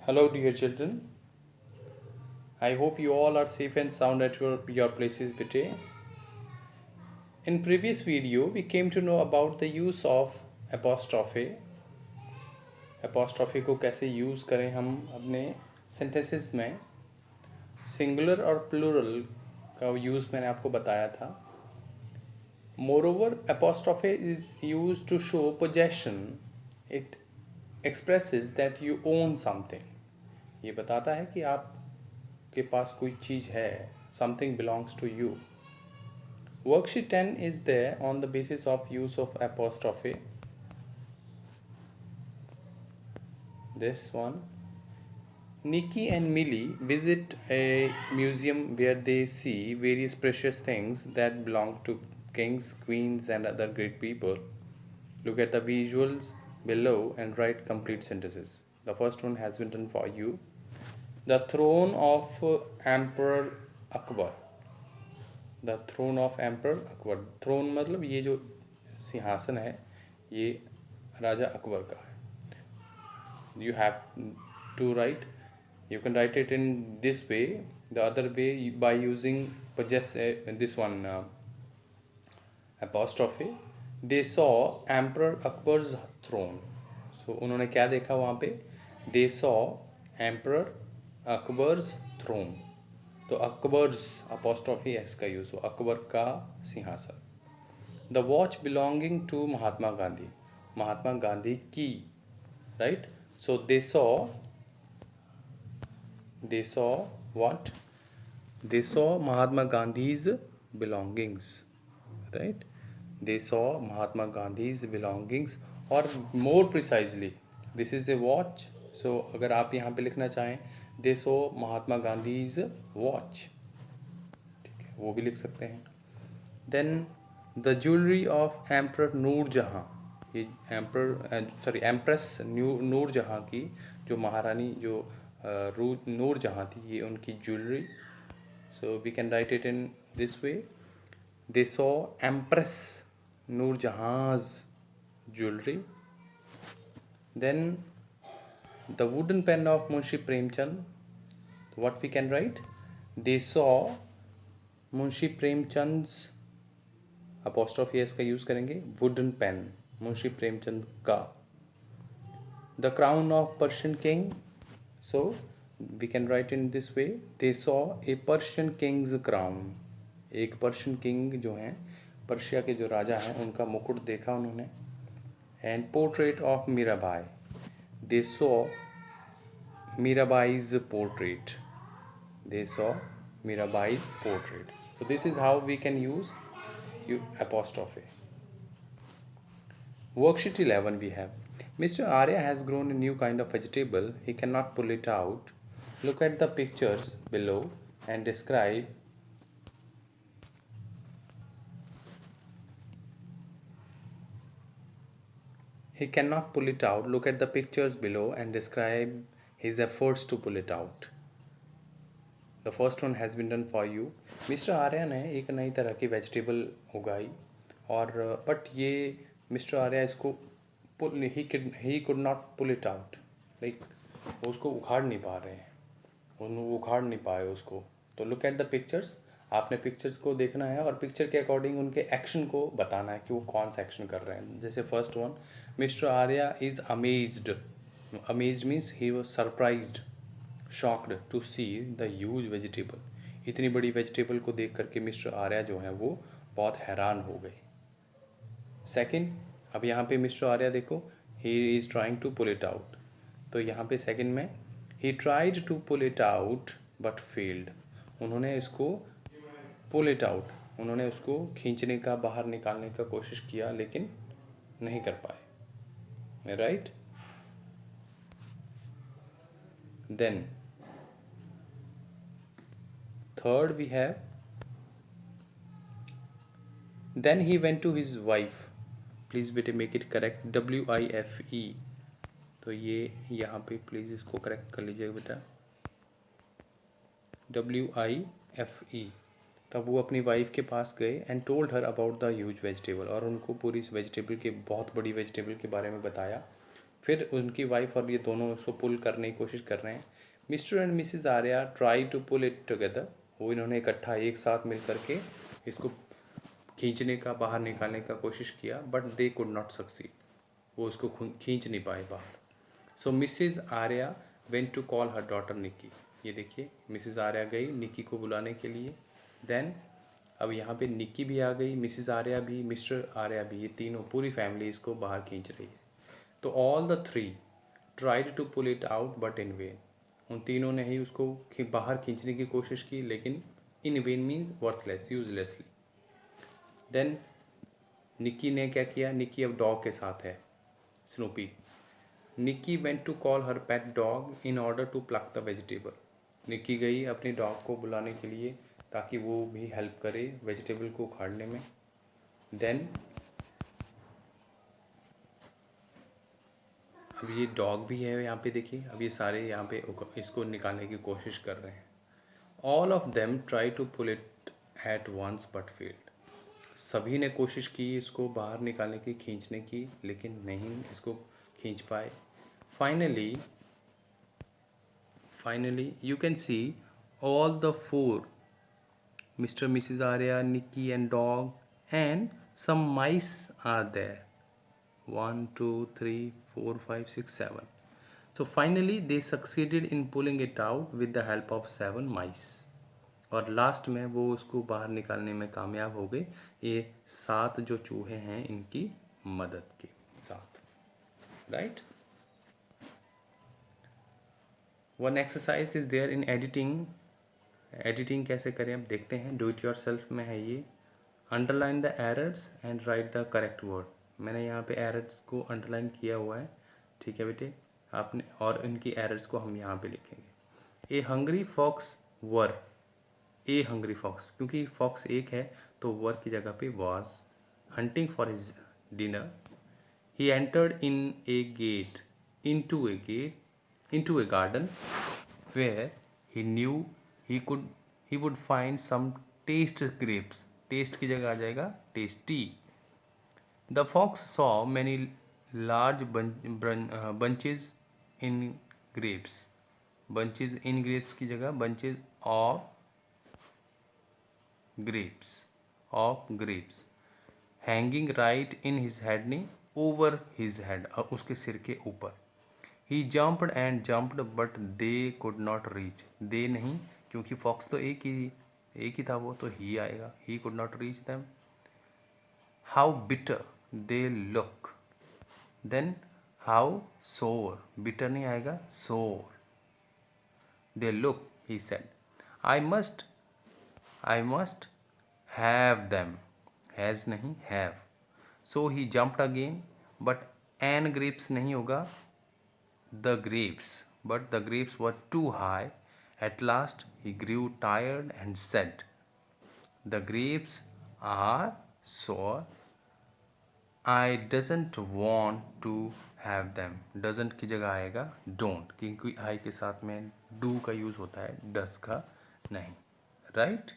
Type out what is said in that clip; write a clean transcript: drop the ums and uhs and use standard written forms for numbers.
Hello, dear children. I hope you all are safe and sound at your places today. In previous video, we came to know about the use of apostrophe. Apostrophe को कैसे use करें हम अपने sentences में. Singular और plural का use मैंने आपको बताया था. Moreover, apostrophe is used to show possession. It expresses that you own something. ये बताता है कि आप के पास कोई चीज़ है. Something belongs to you. Worksheet 10 is there on the basis of use of apostrophe. This one. Nikki and Millie visit a museum where they see various precious things that belong to kings, queens, and other great people. Look at the visuals below and write complete sentences. The first one has been done for you. The throne of Emperor Akbar. The throne of emperor Akbar. Throne मतलब ये जो सिंहासन है ये राजा अकबर का है. You have to write. You can write it in this way. The other way by using possess this one apostrophe. They saw emperor Akbar's throne. So उन्होंने क्या देखा वहाँ पे? They saw emperor Akbar's throne. तो अकबर्स अपोस्ट्रॉफी एस का use हो. अकबर का सिंहासन. The watch belonging to Mahatma Gandhi. Mahatma Gandhi की. Right. So they saw what? They saw Mahatma Gandhi's belongings. Right. They saw Mahatma Gandhi's belongings. और more precisely this is a watch. So अगर आप यहाँ पे लिखना चाहें दे सो महात्मा गांधीज वॉच, ठीक है, वो भी लिख सकते हैं. Then the jewellery of emperor Noor Jahan. ये एम्प्रेस नूर जहाँ की जो महारानी जो नूर जहाँ थी ये उनकी jewellery. So we can write it in this way. They saw empress Noor जहाँज jewellery. Then the wooden pen of Munshi Premchand. What we can write? They saw Munshi Premchand's apostrophe s का यूज़ करेंगे. wooden pen Munshi Premchand का. the crown of Persian king. So we can write in this way. They saw a Persian king's crown. एक Persian king जो हैं Persia के जो राजा हैं उनका मुकुट देखा उन्होंने. and portrait of Mirabai. They saw Mirabai's portrait. They saw Mirabai's portrait. So this is how we can use apostrophe. Worksheet 11 we have. Mr. Arya has grown a new kind of vegetable. He cannot pull it out. Look at the pictures below and describe. He cannot pull it out. Look at the pictures below and describe his efforts to pull it out. The first one has been done for you. Mister Arya ने एक नई तरह की vegetable उगाई और but ये Mr Arya इसको ही could not pull it out. Like वो उसको उखाड़ नहीं पा रहे हैं. वो उखाड़ नहीं पाए उसको. तो लुक एट द पिक्चर्स. आपने पिक्चर्स को देखना है और पिक्चर के अकॉर्डिंग उनके एक्शन को बताना है कि वो कौन सा एक्शन कर रहे हैं. जैसे first one, Mr Arya is amazed. Amazed means he was surprised, shocked to see the huge vegetable. इतनी बड़ी वेजिटेबल को देख करके मिस्टर आर्या जो हैं वो बहुत हैरान हो गए. सेकंड, अब यहाँ पे मिस्टर आर्या देखो, he is trying to pull it out. तो यहाँ पे सेकंड में ही tried to pull it out but failed. उन्होंने इसको पुल इट आउट, उन्होंने उसको खींचने का, बाहर निकालने का कोशिश किया लेकिन नहीं कर पाए. Right. Then third we have then he went to his wife. Please बेटे मेक इट करेक्ट. WIFE. तो ये यहाँ पे प्लीज़ इसको करेक्ट कर लीजिएगा बेटा. WIFE. तब वो अपनी वाइफ के पास गए and told her about the huge vegetable. और उनको पूरी इस वेजिटेबल के, बहुत बड़ी वेजिटेबल के बारे में बताया. फिर उनकी वाइफ और ये दोनों उसको पुल करने की कोशिश कर रहे हैं। Mr and Mrs Arya try to pull it together, वो इन्होंने इकट्ठा एक साथ मिल करके इसको खींचने का, बाहर निकालने का कोशिश किया, but they could not succeed, वो उसको खींच नहीं पाए बाहर। So Mrs Arya went to call her daughter Nikki, ये देखिए मिसिज आर्या गई निक्की को बुलाने के लिए। देन अब यहाँ पे निक्की भी आ गई, मिसिज आर्या भी, मिस्टर आर्या भी, ये तीनों पूरी फैमिली इसको बाहर खींच रही है। तो all the three tried to pull it out but in vain, उन तीनों ने ही उसको बाहर खींचने की कोशिश की, लेकिन in vain means worthless, uselessly. Then Nikki ने क्या किया, निक्की अब डॉग के साथ है, Snoopy. Nikki went to call her pet dog in order to pluck the vegetable, Nikki गई अपने डॉग को बुलाने के लिए ताकि वो भी हेल्प करे वेजिटेबल को उखाड़ने में। देन अब ये डॉग भी है यहाँ पे, देखिए अब ये सारे यहाँ पे इसको निकालने की कोशिश कर रहे हैं। All of them try to pull it at once but failed, सभी ने कोशिश की इसको बाहर निकालने की, खींचने की, लेकिन नहीं इसको खींच पाए। Finally you can see all the four, Mr. Mrs. Arya, Nikki and dog, and some mice are there. 1 2 3 4 5 6 7. So finally they succeeded in pulling it out with the help of 7 mice. और last में वो उसको बाहर निकालने में कामयाब हो गए, ये 7 जो चूहे हैं इनकी मदद के साथ, right. One exercise is there in editing, editing कैसे करें अब देखते हैं। डू इट योर सेल्फ में है ये। Underline the errors and right the correct word, मैंने यहाँ पे एरर्स को अंडरलाइन किया हुआ है, ठीक है बेटे आपने, और इनकी एरर्स को हम यहाँ पे लिखेंगे। A hungry fox were, a hungry fox, क्योंकि फॉक्स एक है तो वर की जगह पे was hunting for his dinner. He entered in a gate, into a gate, into a garden where he knew he would find some taste grapes, taste की जगह आ जाएगा tasty। The fox saw many large bunches in grapes, bunches in grapes की जगह bunches of grapes hanging right in his head, नहीं over his head, उसके सिर के ऊपर। He jumped and jumped but they could not reach, they नहीं, क्योंकि fox तो एक ही था वो, तो ही आएगा, he could not reach them। How bitter they look, then how sore, bitter नहीं आएगा, sore they look, he said, I must have them, has नहीं, have। So he jumped again but an grapes नहीं होगा, the grapes, but the grapes were too high। At last he grew tired and said, the grapes are sour, I doesn't want to have them। doesn't की जगह आएगा don't, क्योंकि I के साथ में do का यूज़ होता है, does का नहीं, right।